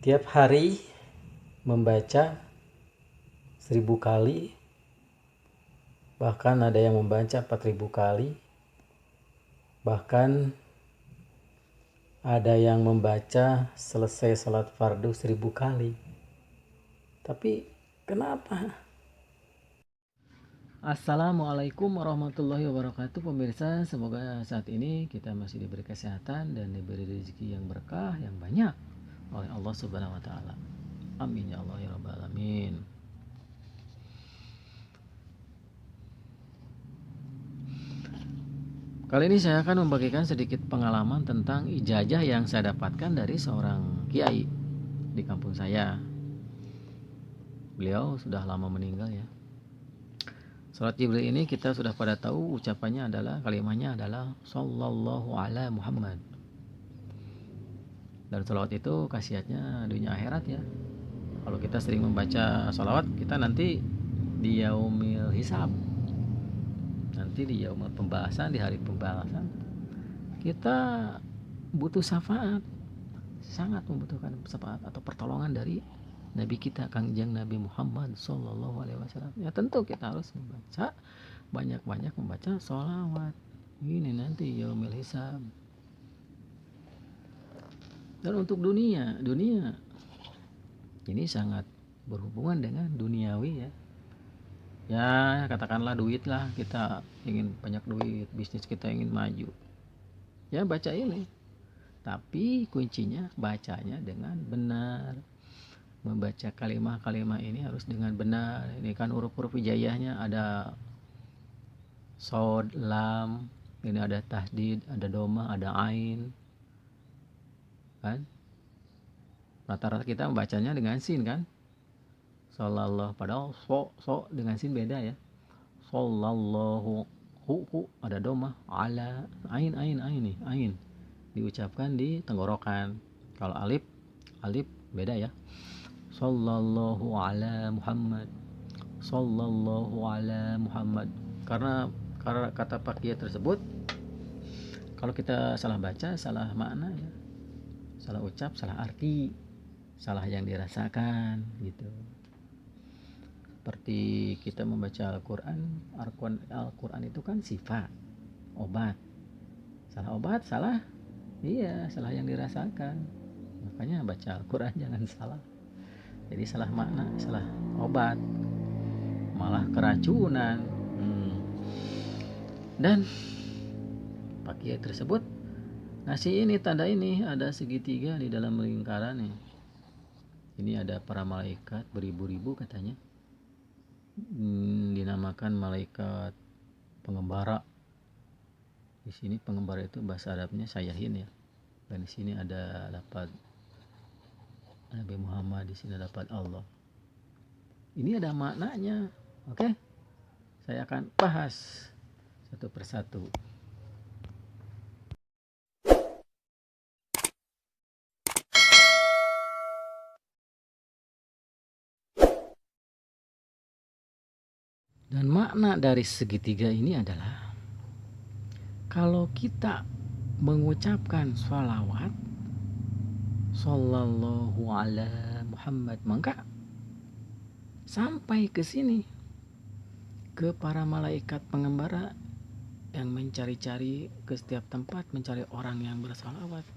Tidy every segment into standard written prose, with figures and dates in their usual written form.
Tiap hari membaca 1000 kali, bahkan ada yang membaca 4000 kali, bahkan ada yang membaca selesai salat fardu 1000 kali. Tapi kenapa? Assalamualaikum warahmatullahi wabarakatuh pemirsa. Semoga saat ini kita masih diberi kesehatan dan diberi rezeki yang berkah yang banyak oleh Allah Subhanahu wa taala. Amin ya Allah ya rabbal alamin. Kali ini saya akan membagikan sedikit pengalaman tentang ijazah yang saya dapatkan dari seorang kiai di kampung saya. Beliau sudah lama meninggal ya. Salat Jibril ini kita sudah pada tahu ucapannya adalah, kalimatnya adalah sallallahu ala Muhammad. Dan salawat itu khasiatnya dunia akhirat ya. Kalau kita sering membaca salawat, kita nanti di yaumil hisab, nanti di yaumil pembahasan, di hari pembahasan, kita butuh syafaat, sangat membutuhkan syafaat atau pertolongan dari Nabi kita Kangjeng Nabi Muhammad Sallallahu Alaihi Wasallam. Ya tentu kita harus membaca banyak-banyak membaca sholawat. Ini nanti yaumil hisab. Dan untuk dunia ini sangat berhubungan dengan duniawi ya. Ya katakanlah duit lah, kita ingin banyak duit, bisnis kita ingin maju. Ya baca ini. Tapi kuncinya bacanya dengan benar. Membaca kalimat-kalimat ini harus dengan benar. Ini kan huruf-huruf hijaiyahnya ada sod, lam, ini ada tahdid, ada doma, ada ain. Kan? Rata-rata kita membacanya dengan sin kan? Sallallahu, padahal so dengan sin beda ya. Sallallahu, hu ada doma, ala, ain nih, ain diucapkan di tenggorokan. Kalau alif beda ya. Sallallahu ala Muhammad, sallallahu ala Muhammad. Karena kata Pak Kiai tersebut, kalau kita salah baca, salah makna ya, salah ucap, salah arti, salah yang dirasakan gitu. Seperti kita membaca Al-Quran itu kan sifat, obat. Salah obat, salah yang dirasakan. Makanya baca Al-Quran jangan salah. Jadi salah makna, salah obat, malah keracunan. Dan Pak Kiai tersebut ngasih ini, tanda ini ada segitiga di dalam lingkaran nih. Ini ada para malaikat beribu-ribu katanya. Dinamakan malaikat pengembara. Di sini pengembara itu bahasa Arabnya sayahin ya. Dan di sini ada lafaz Nabi Muhammad, di sini dapat Allah. Ini ada maknanya. Oke? Saya akan bahas satu persatu. Dan makna dari segitiga ini adalah kalau kita mengucapkan sholawat sallallahu ala Muhammad, maka sampai ke sini, ke para malaikat pengembara yang mencari-cari ke setiap tempat, mencari orang yang bersalawat.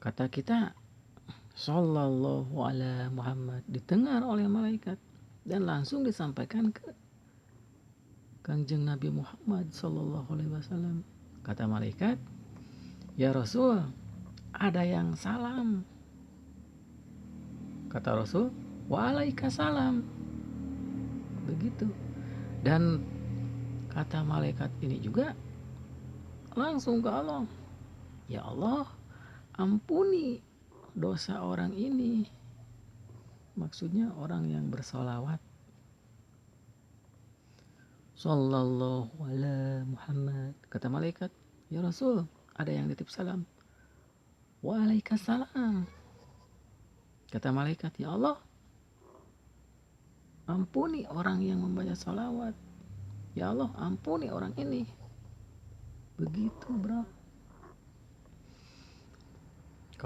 Kata kita sallallahu ala Muhammad didengar oleh malaikat dan langsung disampaikan ke Kangjeng Nabi Muhammad sallallahu alaihi wasallam. Kata malaikat, "Ya Rasul, ada yang salam." Kata Rasul, "Waalaikumsalam." Begitu. Dan kata malaikat ini juga langsung ke Allah. "Ya Allah, ampuni dosa orang ini." Maksudnya orang yang bersolawat. Sallallahu ala Muhammad. Kata malaikat, "Ya Rasul, ada yang titip salam." Waalaikumsalam. Kata malaikat, "Ya Allah, ampuni orang yang membaca salawat. Ya Allah, ampuni orang ini." Begitu bro.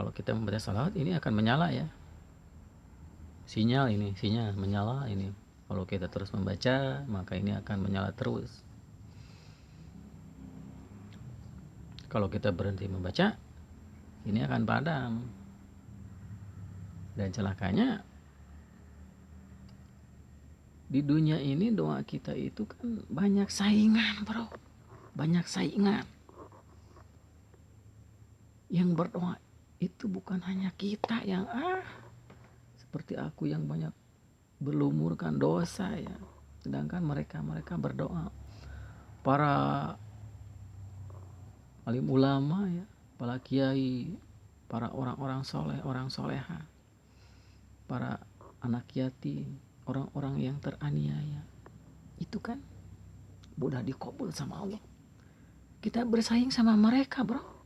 Kalau kita membaca salawat ini akan menyala ya, sinyal menyala ini. Kalau kita terus membaca maka ini akan menyala terus. Kalau kita berhenti membaca ini akan padam. Dan celakanya di dunia ini doa kita itu kan banyak saingan bro, banyak saingan. Yang berdoa itu bukan hanya kita yang seperti aku yang banyak berlumurkan dosa ya, sedangkan mereka berdoa, para alim ulama ya, para kiai, para orang-orang soleh, orang soleha, para anak yatim, orang-orang yang teraniaya, itu kan mudah dikabul sama Allah. Kita bersaing sama mereka bro,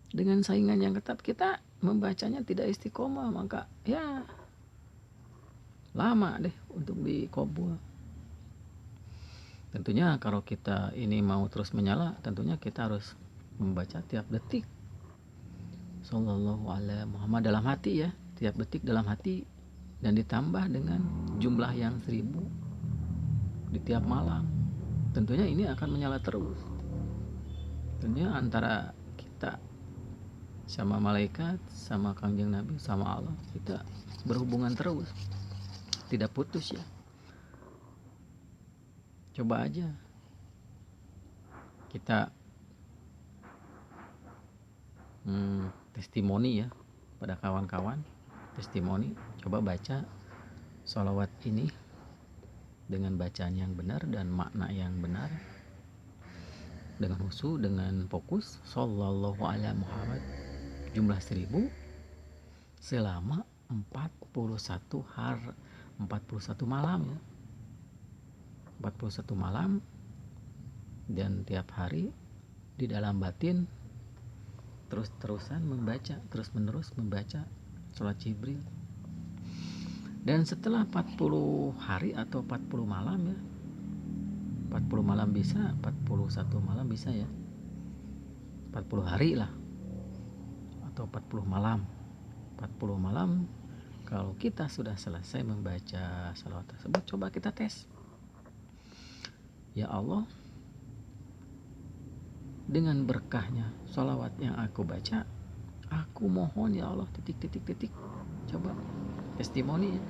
dengan saingan yang ketat kita membacanya tidak istiqomah, maka ya lama deh untuk dikabul. Tentunya kalau kita ini mau terus menyala, tentunya kita harus membaca tiap detik Sallallahu alaihi Muhammad dalam hati ya, tiap detik dalam hati, dan ditambah dengan jumlah yang 1000 di tiap malam. Tentunya ini akan menyala terus. Tentunya antara kita sama malaikat, sama Kangjeng Nabi, sama Allah, kita berhubungan terus, tidak putus ya. Coba aja kita testimoni ya pada kawan-kawan, testimoni, coba baca sholawat ini dengan bacaan yang benar dan makna yang benar, dengan khusyuk, dengan fokus. Sallallahu alaihi Muhammad jumlah 1000 selama 41 malam ya, 41 malam, dan tiap hari di dalam batin terus-terusan membaca, terus-menerus membaca sholat Jibril. Dan setelah 40 hari atau 40 malam ya, 40 malam bisa, 41 malam bisa ya, 40 hari lah atau 40 malam. 40 malam kalau kita sudah selesai membaca salawat tersebut, coba kita tes. Ya Allah, dengan berkahnya sholawat yang aku baca, aku mohon ya Allah titik. Coba testimoni ya,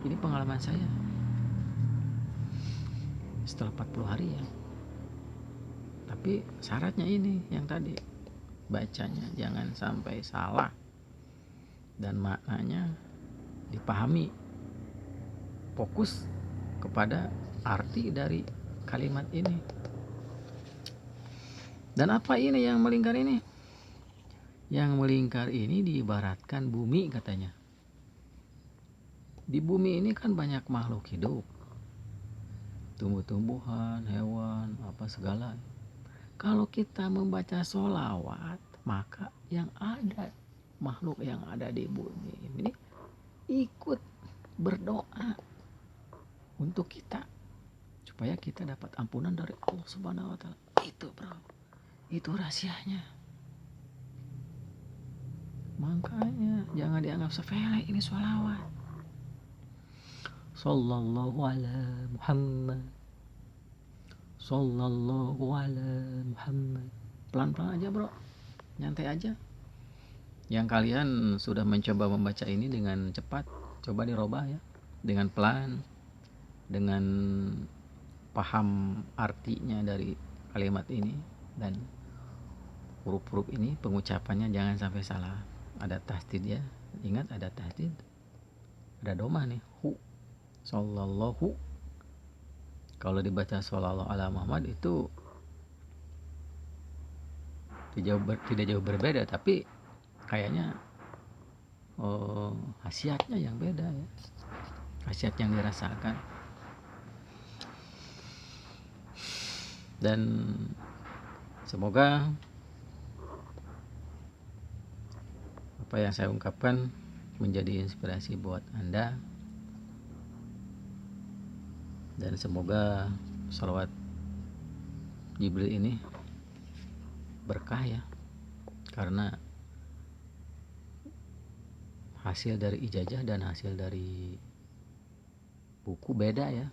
ini pengalaman saya setelah 40 hari ya. Tapi syaratnya ini yang tadi, bacanya jangan sampai salah dan maknanya dipahami, fokus kepada arti dari kalimat ini. Dan apa ini yang melingkar ini? Yang melingkar ini diibaratkan bumi katanya. Di bumi ini kan banyak makhluk hidup, tumbuh-tumbuhan, hewan, apa segala. Kalau kita membaca sholawat, maka yang ada, makhluk yang ada di bumi ini ikut berdoa untuk kita, supaya kita dapat ampunan dari Allah Subhanahu wa Ta'ala. Itu bro, itu rahasianya. Makanya jangan dianggap sepele ini sholawat. Sallallahu ala Muhammad, Sallallahu ala Muhammad. Pelan-pelan aja bro, nyantai aja. Yang kalian sudah mencoba membaca ini dengan cepat, coba dirubah ya, dengan pelan, dengan paham artinya dari kalimat ini, dan huruf-huruf ini pengucapannya jangan sampai salah. Ada tasdid ya, ingat ada tasdid, ada domah nih, hu, sallallahu. Kalau dibaca sallallahu ala Muhammad itu tidak jauh berbeda, tapi kayaknya khasiatnya yang beda ya, khasiat yang dirasakan. Dan semoga apa yang saya ungkapkan menjadi inspirasi buat Anda, dan semoga sholawat Jibril ini berkah ya karena hasil dari ijazah dan hasil dari buku beda ya.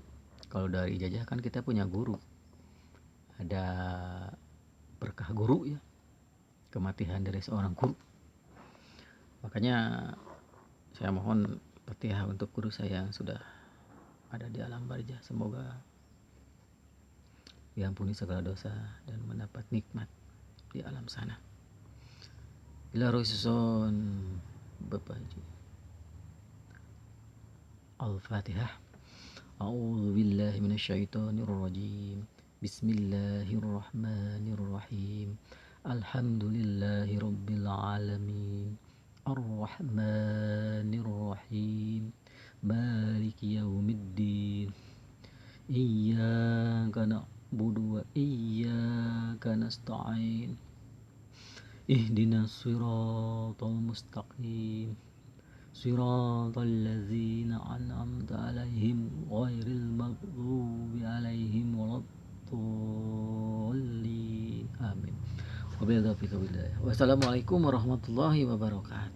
Kalau dari ijazah kan kita punya guru, ada berkah guru ya, kematian dari seorang guru. Makanya saya mohon Fatihah untuk guru saya yang sudah ada di alam barzah, semoga diampuni segala dosa dan mendapat nikmat di alam sana. Ila rususun Bapak Haji. Al-Fatihah. A'udzu billahi minasyaitonir rajim. Bismillahirrahmanirrahim. Alhamdulillahi rabbil alamin. Ar-Rahmanir Rahim. Maliki yaumiddin. Iyyaka na'budu wa iyyaka nasta'in. Ihdinas siratal mustaqim. Siratal ladzina an'amta 'alaihim ghairil maghdubi 'alaihim waladdallin. Amin. Wabillahi taufiq. Wassalamualaikum warahmatullahi wabarakatuh.